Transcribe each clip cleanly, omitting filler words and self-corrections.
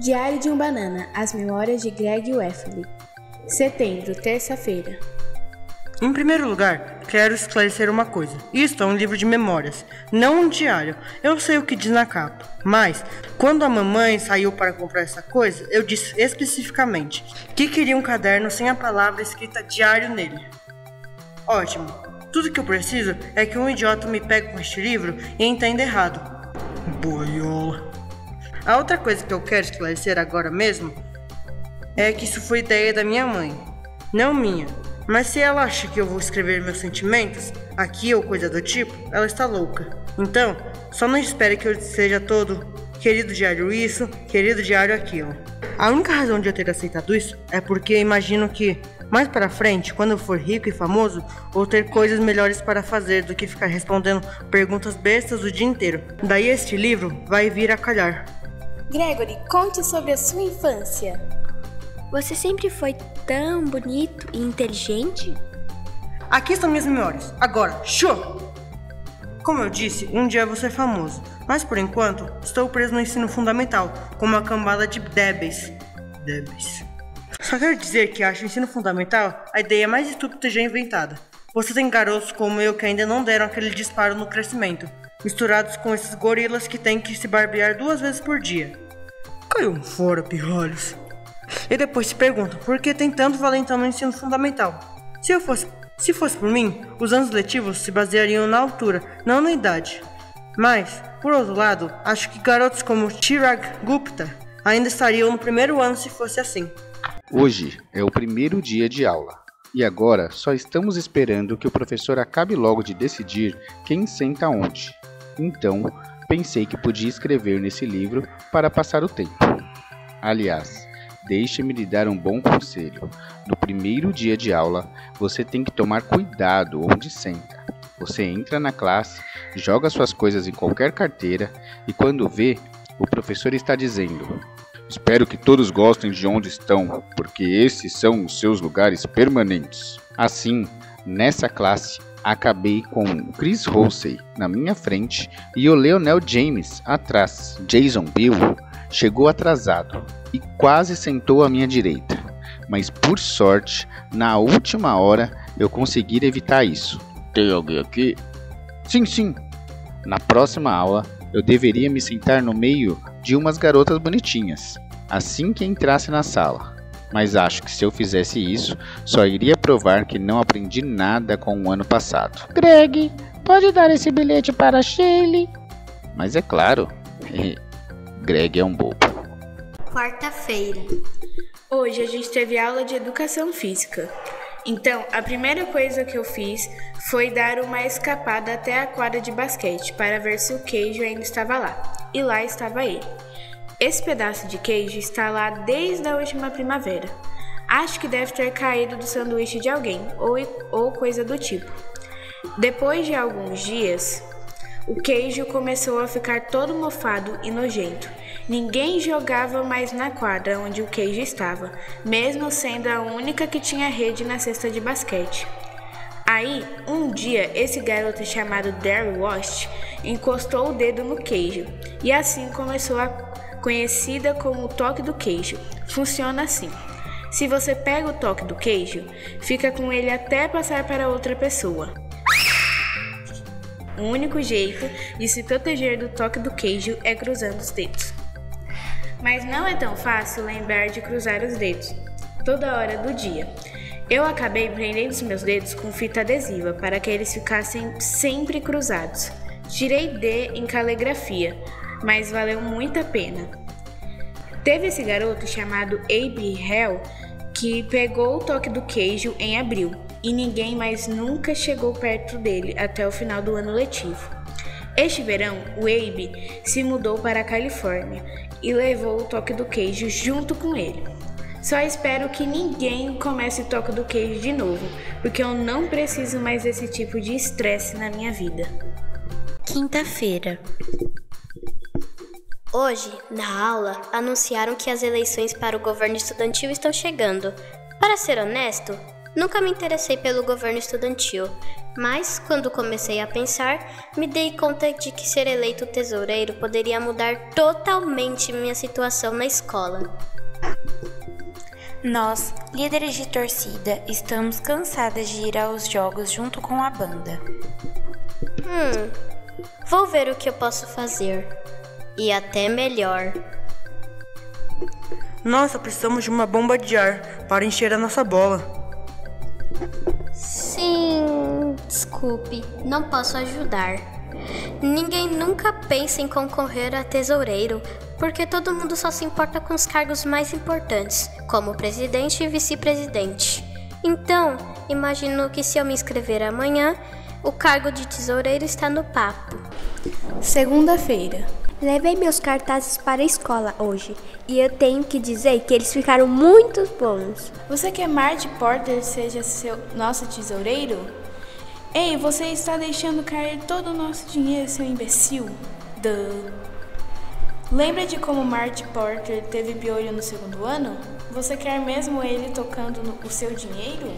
Diário de um Banana, as memórias de Greg Weffley. Setembro, terça-feira. Em primeiro lugar, quero esclarecer uma coisa. Isto é um livro de memórias, não um diário. Eu sei o que diz na capa, mas quando a mamãe saiu para comprar essa coisa, eu disse especificamente que queria um caderno sem a palavra escrita diário nele. Ótimo. Tudo que eu preciso é que um idiota me pegue com este livro e entenda errado. Boiola. A outra coisa que eu quero esclarecer agora mesmo é que isso foi ideia da minha mãe, não minha. Mas se ela acha que eu vou escrever meus sentimentos aqui ou coisa do tipo, ela está louca. Então, só não espere que eu seja todo querido diário isso, querido diário aquilo. A única razão de eu ter aceitado isso é porque imagino que, mais para frente, quando eu for rico e famoso, vou ter coisas melhores para fazer do que ficar respondendo perguntas bestas o dia inteiro. Daí este livro vai vir a calhar. Gregory, conte sobre a sua infância. Você sempre foi tão bonito e inteligente? Aqui estão minhas memórias. Agora, show! Como eu disse, um dia eu vou ser famoso. Mas por enquanto, estou preso no ensino fundamental, com uma cambada de débeis. Só quero dizer que acho o ensino fundamental a ideia mais estúpida já inventada. Você tem garotos como eu que ainda não deram aquele disparo no crescimento, misturados com esses gorilas que têm que se barbear 2 vezes por dia. Caiam fora, pirralhos. E depois se perguntam por que tem tanto valentão no ensino fundamental. Se fosse por mim, os anos letivos se baseariam na altura, não na idade. Mas, por outro lado, acho que garotos como Chirag Gupta ainda estariam no primeiro ano se fosse assim. Hoje é o primeiro dia de aula. E agora só estamos esperando que o professor acabe logo de decidir quem senta onde. Então, pensei que podia escrever nesse livro para passar o tempo. Aliás, deixe-me lhe dar um bom conselho. No primeiro dia de aula, você tem que tomar cuidado onde senta. Você entra na classe, joga suas coisas em qualquer carteira e quando vê, o professor está dizendo: espero que todos gostem de onde estão, porque esses são os seus lugares permanentes. Assim, nessa classe, acabei com o Chris Halsey na minha frente e o Leonel James atrás. Jason Bill chegou atrasado e quase sentou à minha direita, mas por sorte, na última hora, eu consegui evitar isso. Tem alguém aqui? Sim. Na próxima aula, eu deveria me sentar no meio de umas garotas bonitinhas, assim que entrasse na sala. Mas acho que se eu fizesse isso, só iria provar que não aprendi nada com o ano passado. Greg, pode dar esse bilhete para Shaylee? Mas é claro, Greg é um bobo. Quarta-feira. Hoje a gente teve aula de educação física. Então, a primeira coisa que eu fiz foi dar uma escapada até a quadra de basquete para ver se o queijo ainda estava lá. E lá estava ele. Esse pedaço de queijo está lá desde a última primavera. Acho que deve ter caído do sanduíche de alguém ou coisa do tipo. Depois de alguns dias, o queijo começou a ficar todo mofado e nojento. Ninguém jogava mais na quadra onde o queijo estava, mesmo sendo a única que tinha rede na cesta de basquete. Aí, um dia, esse garoto chamado Darryl Wast encostou o dedo no queijo e assim começou a conhecida como o toque do queijo. Funciona assim: se você pega o toque do queijo, fica com ele até passar para outra pessoa. O único jeito de se proteger do toque do queijo é cruzando os dedos. Mas não é tão fácil lembrar de cruzar os dedos toda hora do dia. Eu acabei prendendo os meus dedos com fita adesiva para que eles ficassem sempre cruzados. Tirei D em caligrafia, mas valeu muito a pena. Teve esse garoto chamado Abe Hell que pegou o toque do queijo em abril e ninguém mais nunca chegou perto dele até o final do ano letivo. Este verão, o Abe se mudou para a Califórnia e levou o toque do queijo junto com ele. Só espero que ninguém comece o toque do queijo de novo, porque eu não preciso mais desse tipo de estresse na minha vida. Quinta-feira. Hoje, na aula, anunciaram que as eleições para o governo estudantil estão chegando. Para ser honesto, Nunca me interessei pelo governo estudantil, mas quando comecei a pensar, me dei conta de que ser eleito tesoureiro poderia mudar totalmente minha situação na escola. Nós, líderes de torcida, estamos cansadas de ir aos jogos junto com a banda. Vou ver o que eu posso fazer. E até melhor. Nossa, precisamos de uma bomba de ar para encher a nossa bola. Sim, desculpe, não posso ajudar. Ninguém nunca pensa em concorrer a tesoureiro, porque todo mundo só se importa com os cargos mais importantes, como presidente e vice-presidente. Então, imagino que se eu me inscrever amanhã, o cargo de tesoureiro está no papo. Segunda-feira. Levei meus cartazes para a escola hoje e eu tenho que dizer que eles ficaram muito bons. Você quer Marty Porter seja nosso tesoureiro? Ei, você está deixando cair todo o nosso dinheiro, seu imbecil? Lembra de como Marty Porter teve piolho no segundo ano? Você quer mesmo ele tocando o seu dinheiro?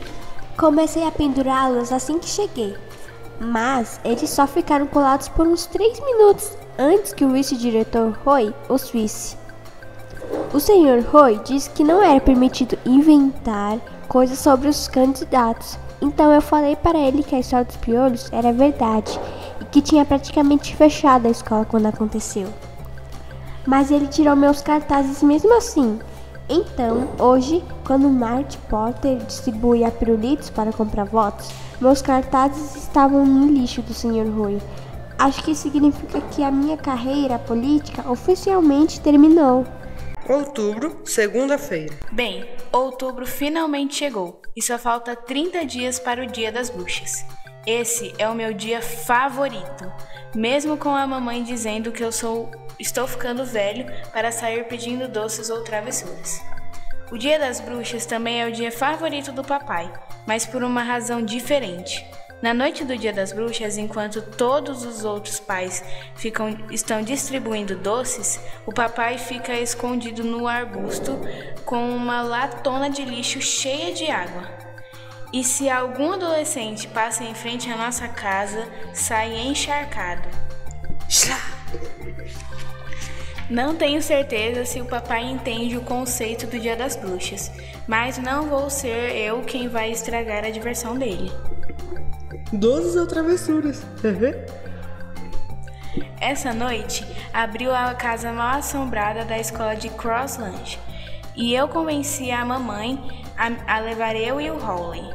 Comecei a pendurá-los assim que cheguei, mas eles só ficaram colados por uns 3 minutos antes que o vice-diretor Roy os visse. O senhor Roy disse que não era permitido inventar coisas sobre os candidatos, então eu falei para ele que a história dos piolhos era verdade e que tinha praticamente fechado a escola quando aconteceu. Mas ele tirou meus cartazes mesmo assim. Então, hoje, quando Marty Porter distribuía pirulitos para comprar votos, meus cartazes estavam no lixo do Sr. Roy. Acho que significa que a minha carreira política oficialmente terminou. Outubro, segunda-feira. Bem, outubro finalmente chegou e só falta 30 dias para o Dia das Bruxas. Esse é o meu dia favorito, mesmo com a mamãe dizendo que estou ficando velho para sair pedindo doces ou travessuras. O Dia das Bruxas também é o dia favorito do papai, mas por uma razão diferente. Na noite do Dia das Bruxas, enquanto todos os outros pais estão distribuindo doces, o papai fica escondido no arbusto com uma latona de lixo cheia de água. E se algum adolescente passa em frente à nossa casa, sai encharcado. Não tenho certeza se o papai entende o conceito do Dia das Bruxas, mas não vou ser eu quem vai estragar a diversão dele. Doces ou travessuras? Essa noite, abriu a casa mal assombrada da escola de Crossland e eu convenci a mamãe a levar eu e o Hawley.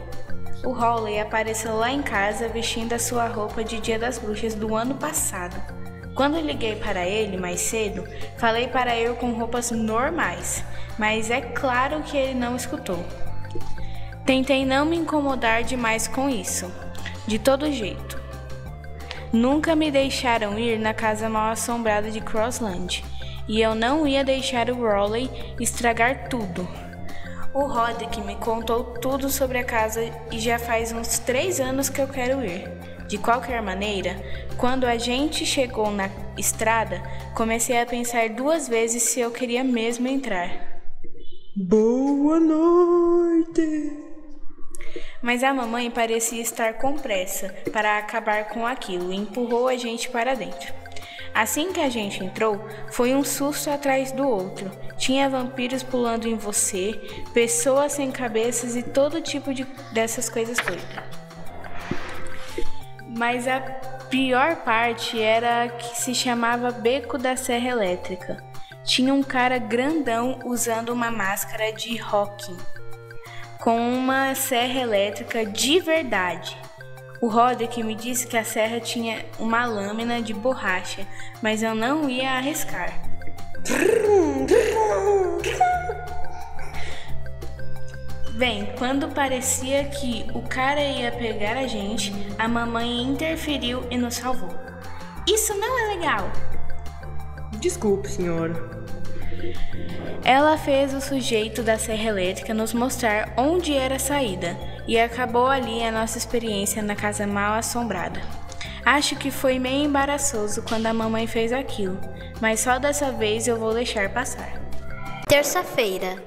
O Hawley apareceu lá em casa vestindo a sua roupa de Dia das Bruxas do ano passado. Quando liguei para ele mais cedo, falei para ir com roupas normais, mas é claro que ele não escutou. Tentei não me incomodar demais com isso, de todo jeito. Nunca me deixaram ir na casa mal assombrada de Crossland, e eu não ia deixar o Rowley estragar tudo. O Roderick me contou tudo sobre a casa e já faz uns 3 anos que eu quero ir. De qualquer maneira, quando a gente chegou na estrada, comecei a pensar 2 vezes se eu queria mesmo entrar. Boa noite! Mas a mamãe parecia estar com pressa para acabar com aquilo e empurrou a gente para dentro. Assim que a gente entrou, foi um susto atrás do outro. Tinha vampiros pulando em você, pessoas sem cabeças e todo tipo dessas coisas doidas. Mas a pior parte era que se chamava Beco da Serra Elétrica. Tinha um cara grandão usando uma máscara de rock, com uma serra elétrica de verdade. O Roderick me disse que a serra tinha uma lâmina de borracha, mas eu não ia arriscar. Bem, quando parecia que o cara ia pegar a gente, a mamãe interferiu e nos salvou. Isso não é legal! Desculpe, senhora. Ela fez o sujeito da serra elétrica nos mostrar onde era a saída e acabou ali a nossa experiência na casa mal assombrada. Acho que foi meio embaraçoso quando a mamãe fez aquilo, mas só dessa vez eu vou deixar passar. Terça-feira.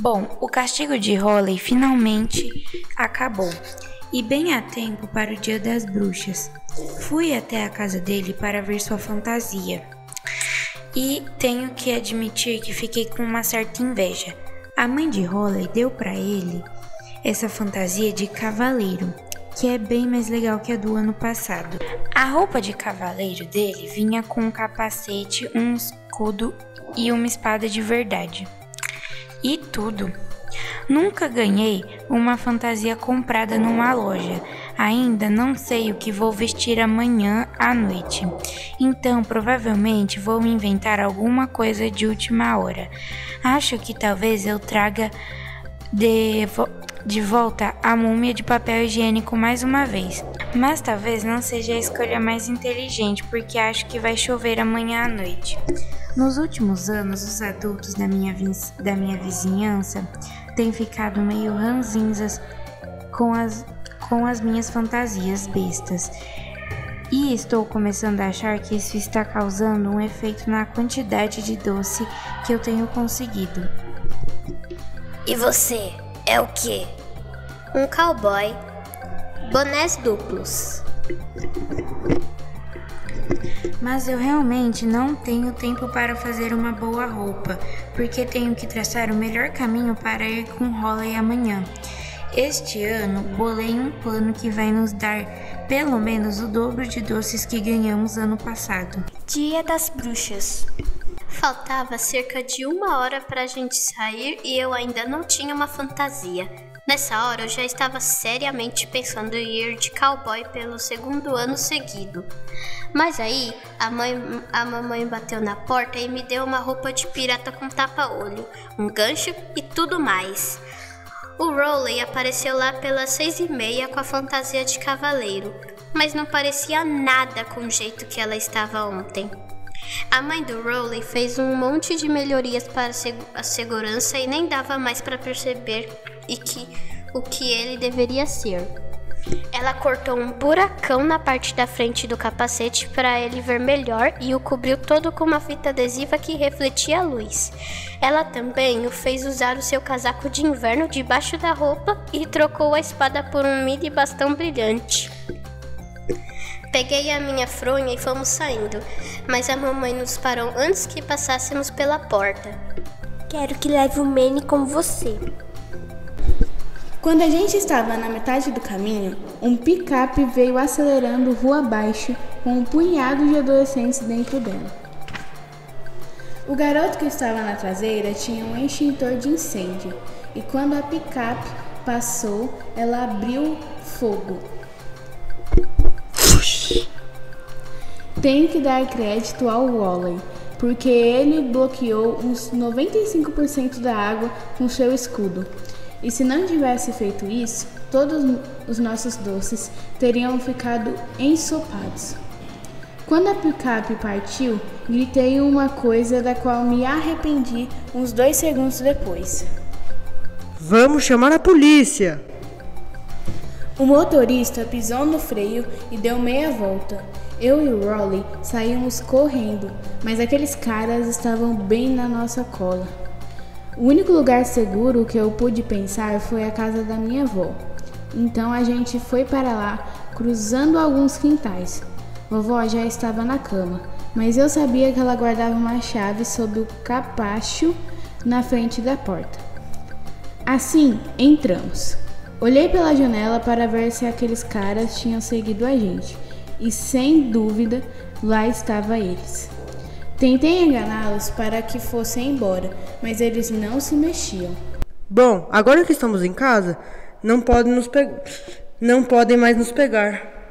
Bom, o castigo de Holly finalmente acabou, e bem a tempo para o Dia das Bruxas. Fui até a casa dele para ver sua fantasia, e tenho que admitir que fiquei com uma certa inveja. A mãe de Holly deu para ele essa fantasia de cavaleiro, que é bem mais legal que a do ano passado. A roupa de cavaleiro dele vinha com um capacete, um escudo e uma espada de verdade. E tudo. Nunca ganhei uma fantasia comprada numa loja. Ainda não sei o que vou vestir amanhã à noite. Então, provavelmente vou inventar alguma coisa de última hora. Acho que talvez eu traga de volta a múmia de papel higiênico mais uma vez. Mas talvez não seja a escolha mais inteligente, porque acho que vai chover amanhã à noite. Nos últimos anos, os adultos da minha vizinhança têm ficado meio ranzinzas com as minhas fantasias bestas. E estou começando a achar que isso está causando um efeito na quantidade de doce que eu tenho conseguido. E você é o quê? Um cowboy. Bonés duplos. Mas eu realmente não tenho tempo para fazer uma boa roupa, porque tenho que traçar o melhor caminho para ir com Holly amanhã. Este ano, bolei um plano que vai nos dar pelo menos o dobro de doces que ganhamos ano passado. Dia das Bruxas. Faltava cerca de 1 hora pra gente sair e eu ainda não tinha uma fantasia. Nessa hora eu já estava seriamente pensando em ir de cowboy pelo 2º ano seguido. Mas aí a mamãe bateu na porta e me deu uma roupa de pirata com tapa-olho, um gancho e tudo mais. O Rowley apareceu lá pelas 6h30 com a fantasia de cavaleiro, mas não parecia nada com o jeito que ela estava ontem. A mãe do Rowley fez um monte de melhorias para a segurança e nem dava mais para perceber o que ele deveria ser. Ela cortou um buracão na parte da frente do capacete para ele ver melhor e o cobriu todo com uma fita adesiva que refletia a luz. Ela também o fez usar o seu casaco de inverno debaixo da roupa e trocou a espada por um mini bastão brilhante. Peguei a minha fronha e fomos saindo, mas a mamãe nos parou antes que passássemos pela porta. Quero que leve o Manny com você. Quando a gente estava na metade do caminho, um picape veio acelerando rua abaixo com um punhado de adolescentes dentro dela. O garoto que estava na traseira tinha um extintor de incêndio e quando a picape passou, ela abriu fogo. Tenho que dar crédito ao Wally, porque ele bloqueou uns 95% da água com seu escudo. E se não tivesse feito isso, todos os nossos doces teriam ficado ensopados. Quando a picape partiu, gritei uma coisa da qual me arrependi uns 2 segundos depois. Vamos chamar a polícia! O motorista pisou no freio e deu meia volta. Eu e o Rowley saímos correndo, mas aqueles caras estavam bem na nossa cola. O único lugar seguro que eu pude pensar foi a casa da minha avó. Então a gente foi para lá, cruzando alguns quintais. Vovó já estava na cama, mas eu sabia que ela guardava uma chave sob o capacho na frente da porta. Assim, entramos. Olhei pela janela para ver se aqueles caras tinham seguido a gente. E sem dúvida, lá estavam eles. Tentei enganá-los para que fossem embora, mas eles não se mexiam. Bom, agora que estamos em casa, não podem mais nos pegar.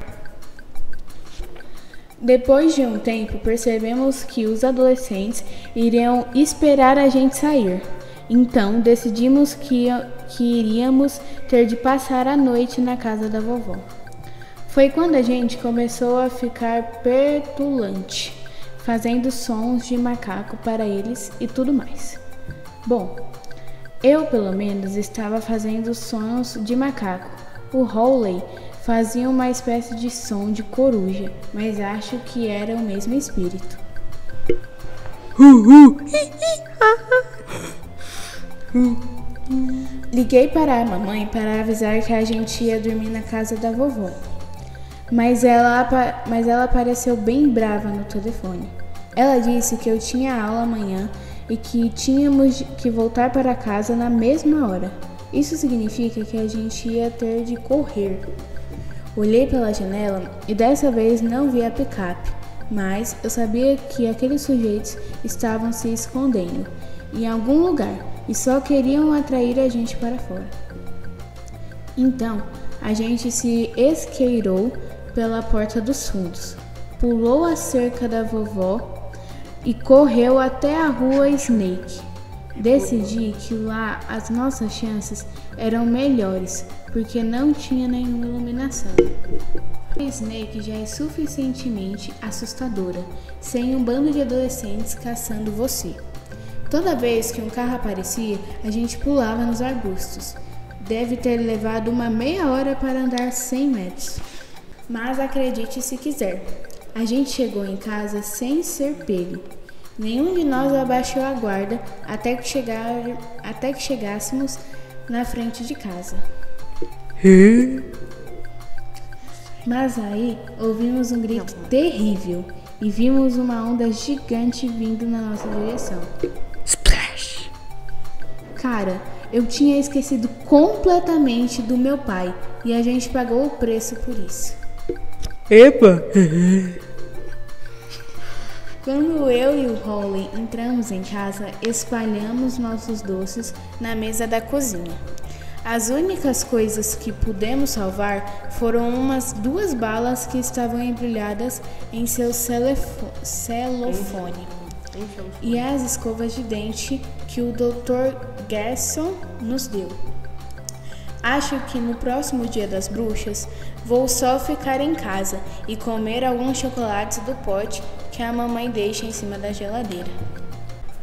Depois de um tempo, percebemos que os adolescentes iriam esperar a gente sair. Então, decidimos que iríamos ter de passar a noite na casa da vovó. Foi quando a gente começou a ficar petulante, fazendo sons de macaco para eles e tudo mais. Bom, eu pelo menos estava fazendo sons de macaco. O Rowley fazia uma espécie de som de coruja, mas acho que era o mesmo espírito. Liguei para a mamãe para avisar que a gente ia dormir na casa da vovó. Mas ela pareceu bem brava no telefone. Ela disse que eu tinha aula amanhã e que tínhamos que voltar para casa na mesma hora. Isso significa que a gente ia ter de correr. Olhei pela janela e dessa vez não vi a picape, mas eu sabia que aqueles sujeitos estavam se escondendo em algum lugar e só queriam atrair a gente para fora. Então, a gente se esqueirou pela porta dos fundos, pulou a cerca da vovó e correu até a rua Snake. Decidi que lá as nossas chances eram melhores, porque não tinha nenhuma iluminação. A Snake já é suficientemente assustadora, sem um bando de adolescentes caçando você. Toda vez que um carro aparecia, a gente pulava nos arbustos. Deve ter levado uma meia hora para andar 100 metros. Mas acredite se quiser, a gente chegou em casa sem ser pego. Nenhum de nós abaixou a guarda até que chegássemos na frente de casa. Mas aí ouvimos um grito terrível e vimos uma onda gigante vindo na nossa direção. Splash! Cara, eu tinha esquecido completamente do meu pai e a gente pagou o preço por isso. Epa! Quando eu e o Holly entramos em casa, espalhamos nossos doces na mesa da cozinha. As únicas coisas que pudemos salvar foram umas 2 balas que estavam embrulhadas em seu celofone e as escovas de dente que o Dr. Gerson nos deu. Acho que no próximo dia das bruxas vou só ficar em casa e comer alguns chocolates do pote que a mamãe deixa em cima da geladeira.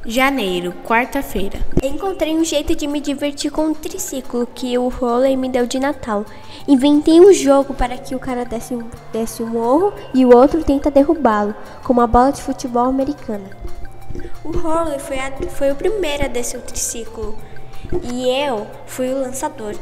Janeiro, quarta-feira. Encontrei um jeito de me divertir com um triciclo que o Holly me deu de Natal. Inventei um jogo para que o cara desce um morro e o outro tenta derrubá-lo, com uma bola de futebol americana. O Holly foi o primeiro a descer o triciclo e eu fui o lançador.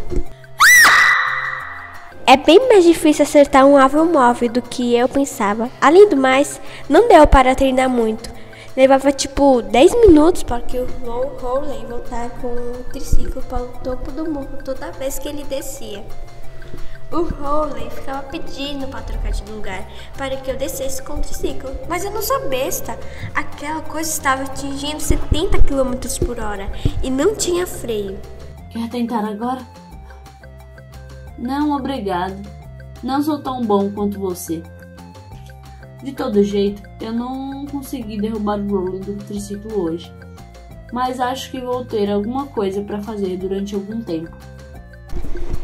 É bem mais difícil acertar um alvo móvel do que eu pensava. Além do mais, não deu para treinar muito. Levava tipo 10 minutos para que o Holly voltar com o triciclo para o topo do morro toda vez que ele descia. O Holly ficava pedindo para trocar de lugar para que eu descesse com o triciclo, mas eu não sou besta. Aquela coisa estava atingindo 70 km por hora e não tinha freio. Quer tentar agora? Não, obrigado. Não sou tão bom quanto você. De todo jeito, eu não consegui derrubar o Rolly do triciclo hoje, mas acho que vou ter alguma coisa para fazer durante algum tempo.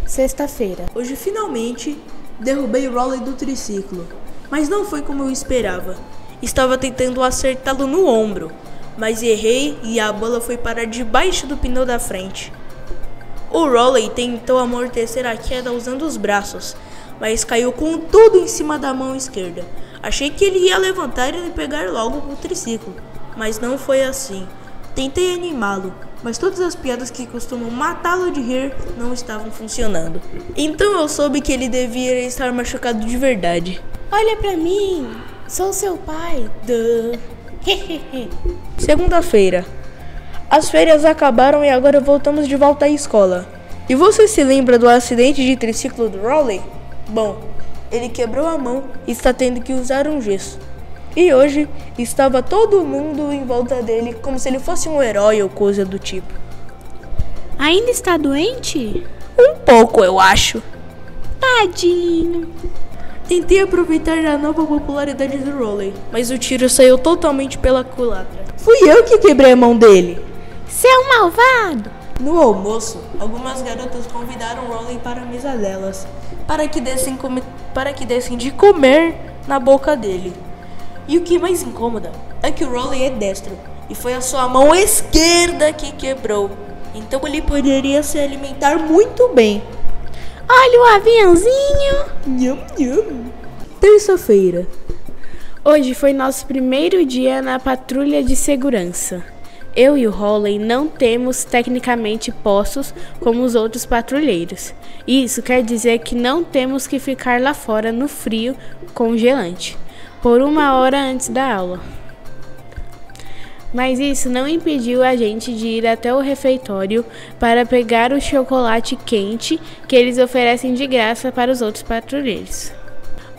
Sexta-feira. Hoje finalmente derrubei o Rolly do triciclo, mas não foi como eu esperava. Estava tentando acertá-lo no ombro, mas errei e a bola foi parar debaixo do pneu da frente. O Rolly tentou amortecer a queda usando os braços, mas caiu com tudo em cima da mão esquerda. Achei que ele ia levantar e pegar logo o triciclo, mas não foi assim. Tentei animá-lo, mas todas as piadas que costumam matá-lo de rir não estavam funcionando. Então eu soube que ele devia estar machucado de verdade. Olha pra mim, sou seu pai. Segunda-feira. As férias acabaram e agora voltamos de volta à escola. E você se lembra do acidente de triciclo do Rolly? Bom, ele quebrou a mão e está tendo que usar um gesso. E hoje estava todo mundo em volta dele como se ele fosse um herói ou coisa do tipo. Ainda está doente? Um pouco, eu acho. Tadinho. Tentei aproveitar a nova popularidade do Rolly, mas o tiro saiu totalmente pela culatra. Fui eu que quebrei a mão dele. Seu malvado! No almoço, algumas garotas convidaram o Rolly para a mesa delas, para que dessem de comer na boca dele. E o que mais incomoda é que o Rolly é destro, e foi a sua mão esquerda que quebrou. Então ele poderia se alimentar muito bem. Olha o aviãozinho! Nham, nham. Terça-feira. Hoje foi nosso primeiro dia na patrulha de segurança. eu e o Holly não temos tecnicamente postos como os outros patrulheiros. Isso quer dizer que não temos que ficar lá fora no frio congelante por 1 hora antes da aula. Mas isso não impediu a gente de ir até o refeitório para pegar o chocolate quente que eles oferecem de graça para os outros patrulheiros.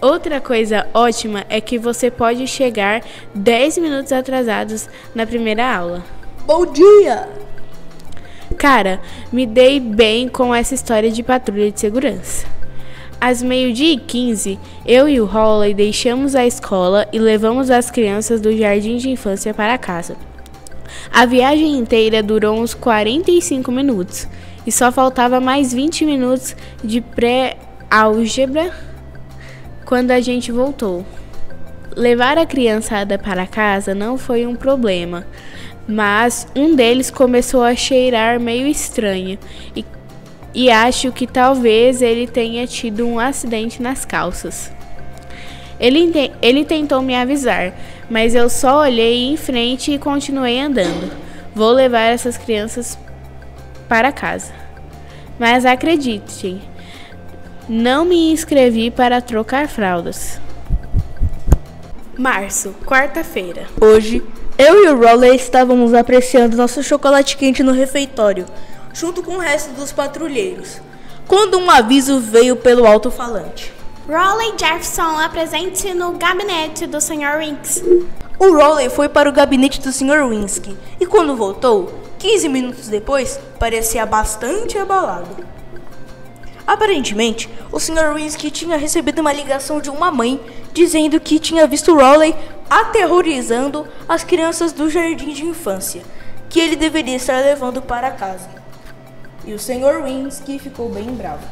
Outra coisa ótima é que você pode chegar 10 minutos atrasados na primeira aula. Bom dia! Cara, me dei bem com essa história de patrulha de segurança. Às 12h15, eu e o Holly deixamos a escola e levamos as crianças do jardim de infância para casa. A viagem inteira durou uns 45 minutos e só faltava mais 20 minutos de pré-álgebra quando a gente voltou. Levar a criançada para casa não foi um problema, mas um deles começou a cheirar meio estranho e acho que talvez ele tenha tido um acidente nas calças. Ele tentou me avisar, mas eu só olhei em frente e continuei andando. Vou levar essas crianças para casa. Mas acreditem, não me inscrevi para trocar fraldas. Março, quarta-feira. Hoje, eu e o Rolly estávamos apreciando nosso chocolate quente no refeitório, junto com o resto dos patrulheiros, quando um aviso veio pelo alto-falante. Rolly Jefferson, apresente-se no gabinete do Sr. Winks. O Rolly foi para o gabinete do Sr. Winsky e quando voltou, 15 minutos depois, parecia bastante abalado. Aparentemente, o Sr. Winsky tinha recebido uma ligação de uma mãe dizendo que tinha visto Rolly aterrorizando as crianças do jardim de infância, que ele deveria estar levando para casa. E o Sr. Winsky ficou bem bravo.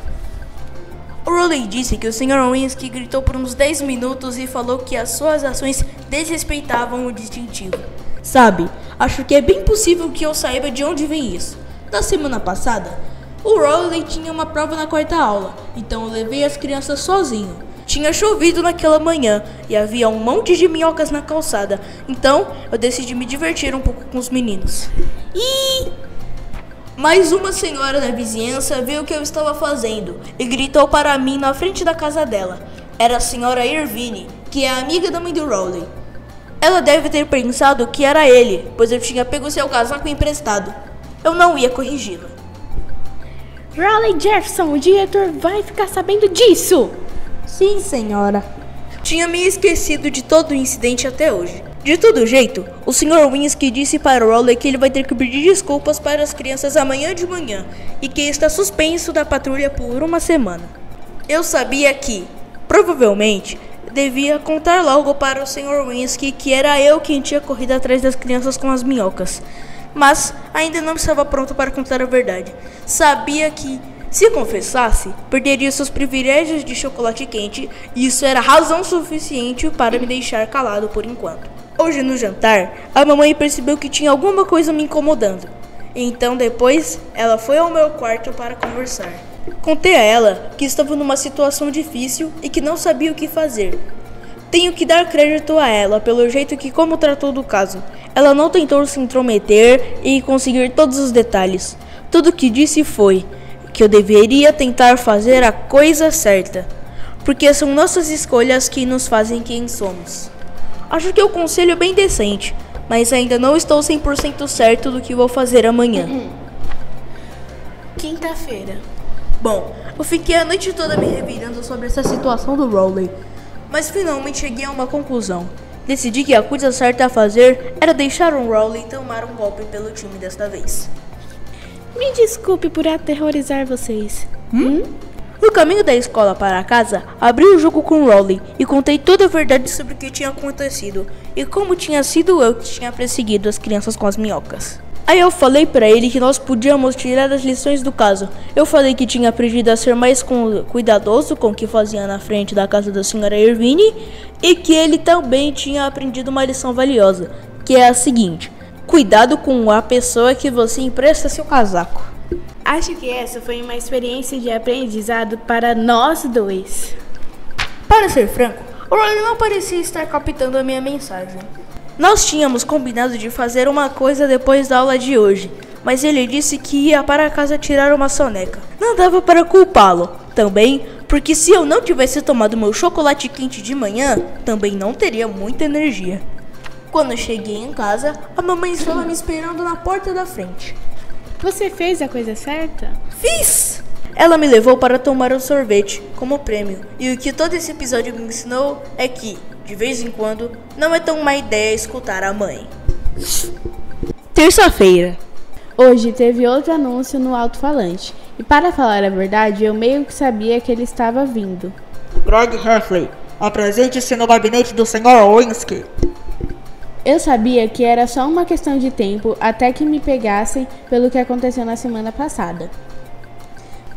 O Rolly disse que o Sr. Winsky gritou por uns 10 minutos e falou que as suas ações desrespeitavam o distintivo. Sabe, acho que é bem possível que eu saiba de onde vem isso. Na semana passada, o Rolly tinha uma prova na quarta aula, então eu levei as crianças sozinho. Tinha chovido naquela manhã e havia um monte de minhocas na calçada, então eu decidi me divertir um pouco com os meninos. Mas uma senhora da vizinhança viu o que eu estava fazendo e gritou para mim na frente da casa dela. Era a senhora Irvine, que é amiga da mãe do Rolly. Ela deve ter pensado que era ele, pois eu tinha pego seu casaco emprestado. Eu não ia corrigi-la. Rolly Jefferson, o diretor vai ficar sabendo disso. Sim, senhora. Tinha me esquecido de todo o incidente até hoje. De todo jeito, o Sr. Winsky disse para o Rolly que ele vai ter que pedir desculpas para as crianças amanhã de manhã e que está suspenso da patrulha por 1 semana. Eu sabia que, provavelmente, devia contar logo para o Sr. Winsky que era eu quem tinha corrido atrás das crianças com as minhocas. Mas ainda não estava pronto para contar a verdade. Sabia que, se confessasse, perderia seus privilégios de chocolate quente e isso era razão suficiente para me deixar calado por enquanto. Hoje no jantar, a mamãe percebeu que tinha alguma coisa me incomodando. Então depois, ela foi ao meu quarto para conversar. Contei a ela que estava numa situação difícil e que não sabia o que fazer. Tenho que dar crédito a ela pelo jeito que como tratou do caso. Ela não tentou se intrometer e conseguir todos os detalhes. Tudo o que disse foi que eu deveria tentar fazer a coisa certa, porque são nossas escolhas que nos fazem quem somos. Acho que é um conselho bem decente, mas ainda não estou 100% certo do que vou fazer amanhã. Quinta-feira. Bom, eu fiquei a noite toda me revirando sobre essa situação do Rolly, mas finalmente cheguei a uma conclusão. Decidi que a coisa certa a fazer era deixar o Rolly tomar um golpe pelo time desta vez. Me desculpe por aterrorizar vocês. No caminho da escola para casa, abri o jogo com o Rolly e contei toda a verdade sobre o que tinha acontecido e como tinha sido eu que tinha perseguido as crianças com as minhocas. Aí eu falei para ele que nós podíamos tirar as lições do caso. Eu falei que tinha aprendido a ser mais cuidadoso com o que fazia na frente da casa da senhora Irvine e que ele também tinha aprendido uma lição valiosa, que é a seguinte: cuidado com a pessoa que você empresta seu casaco. Acho que essa foi uma experiência de aprendizado para nós dois. Para ser franco, o Rolly não parecia estar captando a minha mensagem. Nós tínhamos combinado de fazer uma coisa depois da aula de hoje, mas ele disse que ia para casa tirar uma soneca. Não dava para culpá-lo, também porque se eu não tivesse tomado meu chocolate quente de manhã, também não teria muita energia. Quando cheguei em casa, a mamãe estava me esperando na porta da frente. Você fez a coisa certa? Fiz! Ela me levou para tomar um sorvete como prêmio. E o que todo esse episódio me ensinou é que, de vez em quando, não é tão má ideia escutar a mãe. Terça-feira. Hoje teve outro anúncio no alto-falante. E para falar a verdade, eu meio que sabia que ele estava vindo. Greg Heffley, apresente-se no gabinete do Sr. Winsky. Eu sabia que era só uma questão de tempo até que me pegassem pelo que aconteceu na semana passada.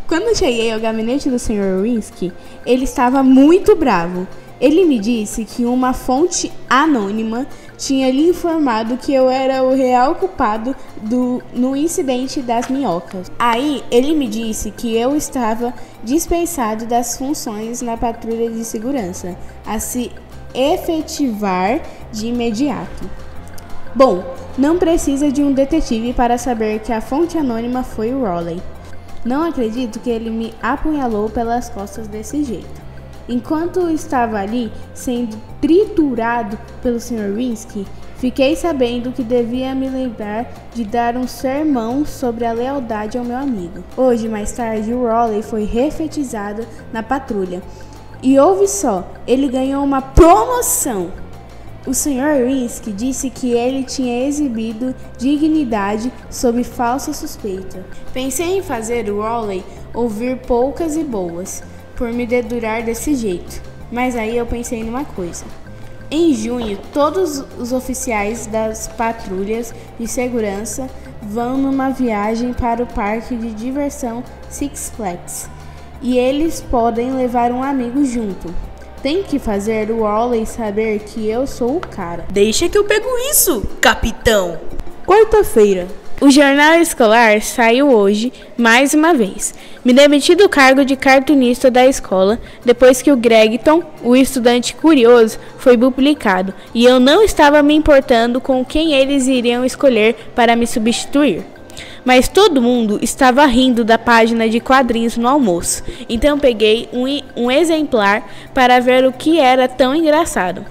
Quando cheguei ao gabinete do Sr. Winsky, ele estava muito bravo. Ele me disse que uma fonte anônima tinha lhe informado que eu era o real culpado no incidente das minhocas. Aí, ele me disse que eu estava dispensado das funções na patrulha de segurança, a se efetivar de imediato. Bom, não precisa de um detetive para saber que a fonte anônima foi o Rowley. Não acredito que ele me apunhalou pelas costas desse jeito. Enquanto estava ali, sendo triturado pelo Sr. Winsky, fiquei sabendo que devia me lembrar de dar um sermão sobre a lealdade ao meu amigo. Hoje, mais tarde, o Rowley foi refetizado na patrulha. E ouve só, ele ganhou uma promoção. O Sr. Winsky disse que ele tinha exibido dignidade sob falsa suspeita. Pensei em fazer o Rowley ouvir poucas e boas, por me dedurar desse jeito. Mas aí eu pensei numa coisa. Em junho, todos os oficiais das patrulhas de segurança vão numa viagem para o parque de diversão Six Flags. E eles podem levar um amigo junto. Tem que fazer o Rowley saber que eu sou o cara. Deixa que eu pego isso, capitão. Quarta-feira. O jornal escolar saiu hoje, mais uma vez. Me demiti do cargo de cartunista da escola, depois que o Gregton, o estudante curioso, foi publicado, e eu não estava me importando com quem eles iriam escolher para me substituir. Mas todo mundo estava rindo da página de quadrinhos no almoço, então peguei um exemplar para ver o que era tão engraçado.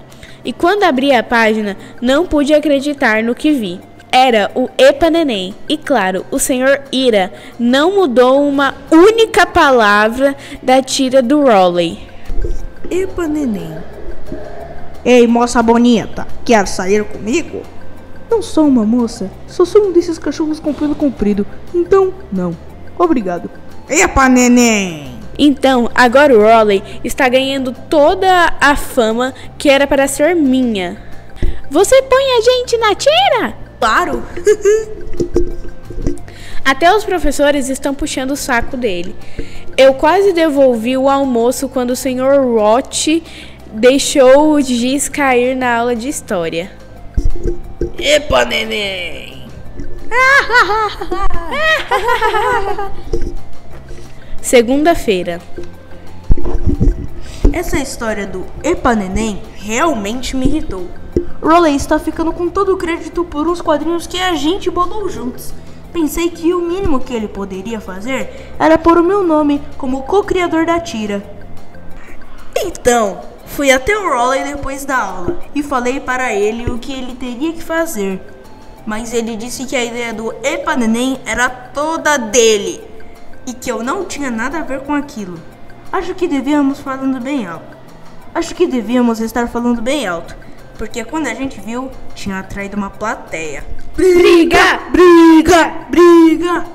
E quando abri a página, não pude acreditar no que vi. Era o Epa Neném, e claro, o Sr. Ira não mudou uma única palavra da tira do Rowley. Epa Neném. Ei, moça bonita, quer sair comigo? Não sou uma moça, só sou um desses cachorros com pelo comprido, então não, obrigado. Epa Neném! Então, agora o Rowley está ganhando toda a fama que era para ser minha. Você põe a gente na tira? Claro! Até os professores estão puxando o saco dele. Eu quase devolvi o almoço quando o Sr. Roth deixou o giz cair na aula de história. Epa, neném! Segunda-feira. Essa história do Epa Neném realmente me irritou. Rowley está ficando com todo o crédito por uns quadrinhos que a gente bolou juntos. Pensei que o mínimo que ele poderia fazer era pôr o meu nome como co-criador da tira. Então, fui até o Rowley depois da aula e falei para ele o que ele teria que fazer. Mas ele disse que a ideia do Epa Neném era toda dele e que eu não tinha nada a ver com aquilo. Acho que devíamos estar falando bem alto, porque quando a gente viu, tinha atraído uma plateia. Briga! Briga! Briga!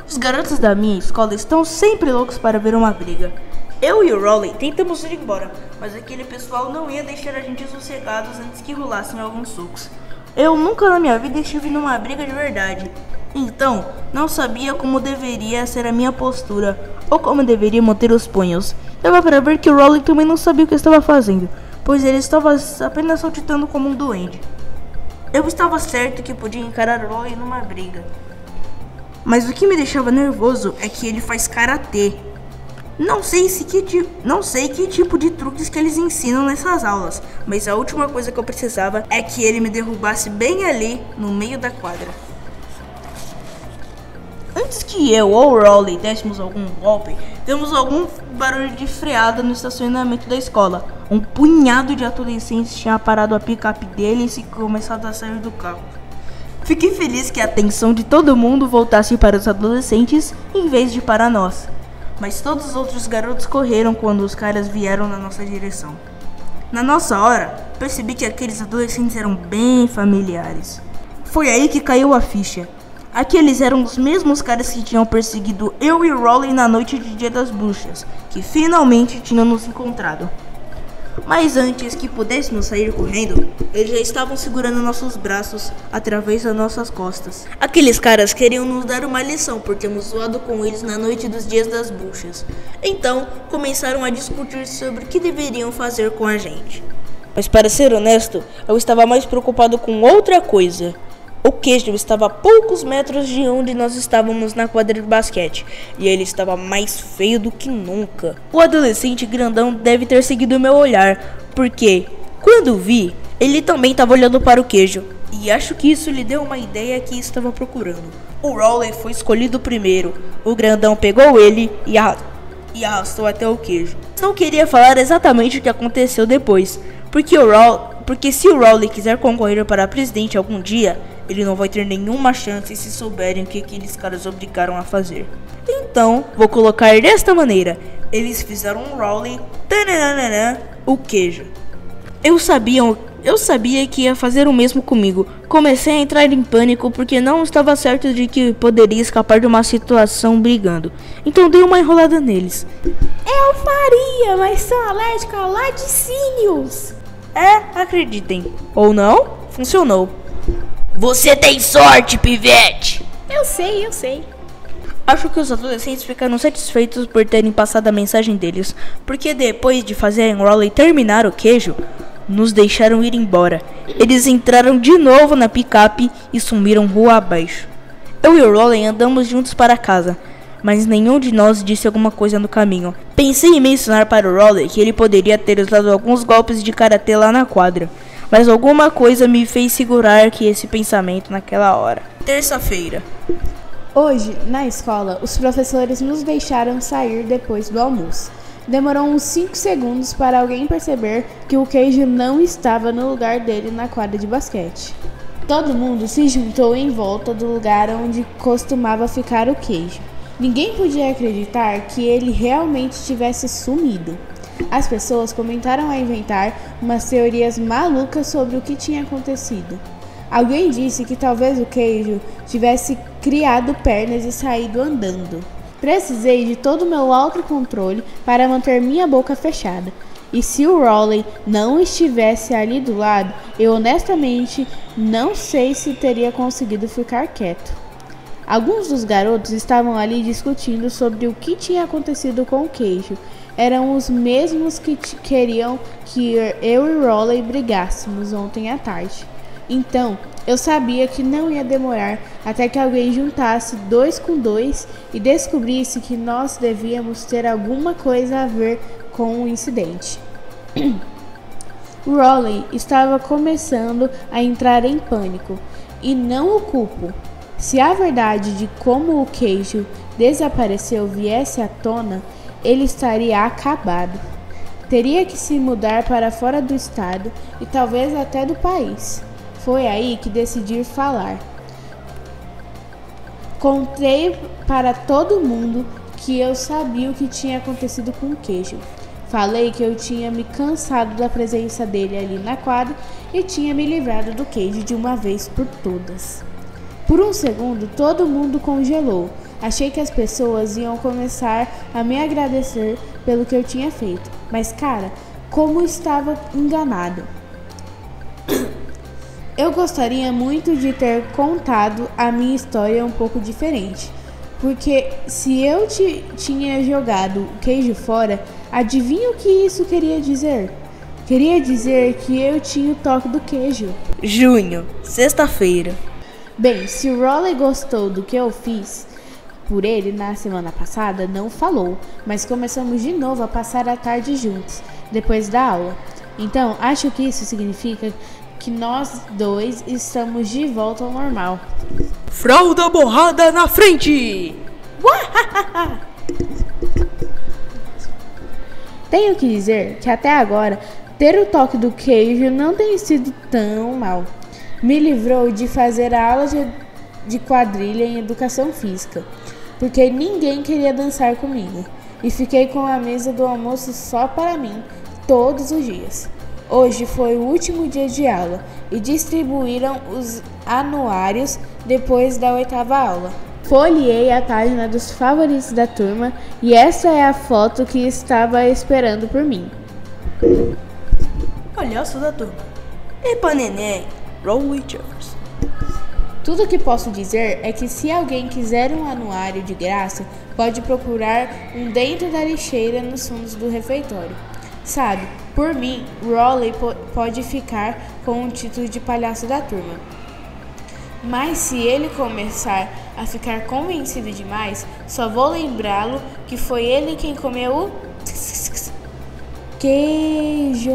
Os garotos da minha escola estão sempre loucos para ver uma briga. Eu e o Rowley tentamos ir embora, mas aquele pessoal não ia deixar a gente sossegados antes que rolassem alguns socos. Eu nunca na minha vida estive numa briga de verdade. Então, não sabia como deveria ser a minha postura, ou como deveria manter os punhos. Dava para ver que o Rowley também não sabia o que estava fazendo, pois ele estava apenas saltitando como um duende. Eu estava certo que podia encarar o Rowley numa briga. Mas o que me deixava nervoso é que ele faz karatê. Não sei que tipo de truques que eles ensinam nessas aulas, mas a última coisa que eu precisava é que ele me derrubasse bem ali no meio da quadra. Antes que eu ou o Rowley dessemos algum golpe, vimos algum barulho de freada no estacionamento da escola. Um punhado de adolescentes tinha parado a picape deles e começado a sair do carro. Fiquei feliz que a atenção de todo mundo voltasse para os adolescentes em vez de para nós. Mas todos os outros garotos correram quando os caras vieram na nossa direção. Na nossa hora, percebi que aqueles adolescentes eram bem familiares. Foi aí que caiu a ficha. Aqueles eram os mesmos caras que tinham perseguido eu e o Rowley na noite de Dia das Bruxas, que finalmente tinham nos encontrado. Mas antes que pudéssemos sair correndo, eles já estavam segurando nossos braços através das nossas costas. Aqueles caras queriam nos dar uma lição por termos zoado com eles na noite dos Dias das Bruxas. Então, começaram a discutir sobre o que deveriam fazer com a gente. Mas para ser honesto, eu estava mais preocupado com outra coisa. O queijo estava a poucos metros de onde nós estávamos na quadra de basquete, e ele estava mais feio do que nunca. O adolescente grandão deve ter seguido o meu olhar, porque, quando vi, ele também estava olhando para o queijo, e acho que isso lhe deu uma ideia que estava procurando. O Rowley foi escolhido primeiro, o grandão pegou ele e arrastou até o queijo. Não queria falar exatamente o que aconteceu depois, porque se o Rowley quiser concorrer para presidente algum dia, ele não vai ter nenhuma chance se souberem o que aqueles caras obrigaram a fazer. Então, vou colocar desta maneira. Eles fizeram um Rowley, o queijo. Eu sabia que ia fazer o mesmo comigo. Comecei a entrar em pânico porque não estava certo de que poderia escapar de uma situação brigando. Então dei uma enrolada neles. Eu faria, mas sou alérgica a laticínios. Acreditem. Ou não, funcionou. Você tem sorte, pivete! Eu sei. Acho que os adolescentes ficaram satisfeitos por terem passado a mensagem deles, porque depois de fazerem Rowley terminar o queijo, nos deixaram ir embora. Eles entraram de novo na picape e sumiram rua abaixo. Eu e o Rowley andamos juntos para casa, mas nenhum de nós disse alguma coisa no caminho. Pensei em mencionar para o Rowley que ele poderia ter usado alguns golpes de karatê lá na quadra, mas alguma coisa me fez segurar que esse pensamento naquela hora. Terça-feira. Hoje, na escola, os professores nos deixaram sair depois do almoço. Demorou uns 5 segundos para alguém perceber que o queijo não estava no lugar dele na quadra de basquete. Todo mundo se juntou em volta do lugar onde costumava ficar o queijo. Ninguém podia acreditar que ele realmente tivesse sumido. As pessoas começaram a inventar umas teorias malucas sobre o que tinha acontecido. Alguém disse que talvez o queijo tivesse criado pernas e saído andando. Precisei de todo o meu autocontrole para manter minha boca fechada. E se o Rowley não estivesse ali do lado, eu honestamente não sei se teria conseguido ficar quieto. Alguns dos garotos estavam ali discutindo sobre o que tinha acontecido com o queijo. Eram os mesmos que queriam que eu e Rowley brigássemos ontem à tarde. Então, eu sabia que não ia demorar até que alguém juntasse 2 com 2 e descobrisse que nós devíamos ter alguma coisa a ver com o incidente. Rowley estava começando a entrar em pânico, e não o culpo. Se a verdade de como o queijo desapareceu viesse à tona, ele estaria acabado. Teria que se mudar para fora do estado e talvez até do país. Foi aí que decidi falar. Contei para todo mundo que eu sabia o que tinha acontecido com o queijo. Falei que eu tinha me cansado da presença dele ali na quadra e tinha me livrado do queijo de uma vez por todas. Por um segundo, todo mundo congelou. Achei que as pessoas iam começar a me agradecer pelo que eu tinha feito. Mas, cara, como estava enganado. Eu gostaria muito de ter contado a minha história um pouco diferente. Porque se eu tinha jogado o queijo fora, adivinha o que isso queria dizer? Queria dizer que eu tinha o toque do queijo. Junho, sexta-feira. Bem, se o Rowley gostou do que eu fiz, por ele na semana passada não falou, mas começamos de novo a passar a tarde juntos, depois da aula. Então, acho que isso significa que nós dois estamos de volta ao normal. Fralda borrada na frente! Tenho que dizer que até agora, ter o toque do queijo não tem sido tão mal. Me livrou de fazer a aula de quadrilha em educação física, porque ninguém queria dançar comigo, e fiquei com a mesa do almoço só para mim, todos os dias. Hoje foi o último dia de aula e distribuíram os anuários depois da 8ª aula. Folheei a página dos favoritos da turma e essa é a foto que estava esperando por mim. Palhaço da turma. Epa neném, Rowley Jefferson. Tudo que posso dizer é que se alguém quiser um anuário de graça, pode procurar um dentro da lixeira nos fundos do refeitório. Sabe, por mim, Rowley pode ficar com o título de palhaço da turma. Mas se ele começar a ficar convencido demais, só vou lembrá-lo que foi ele quem comeu o queijo.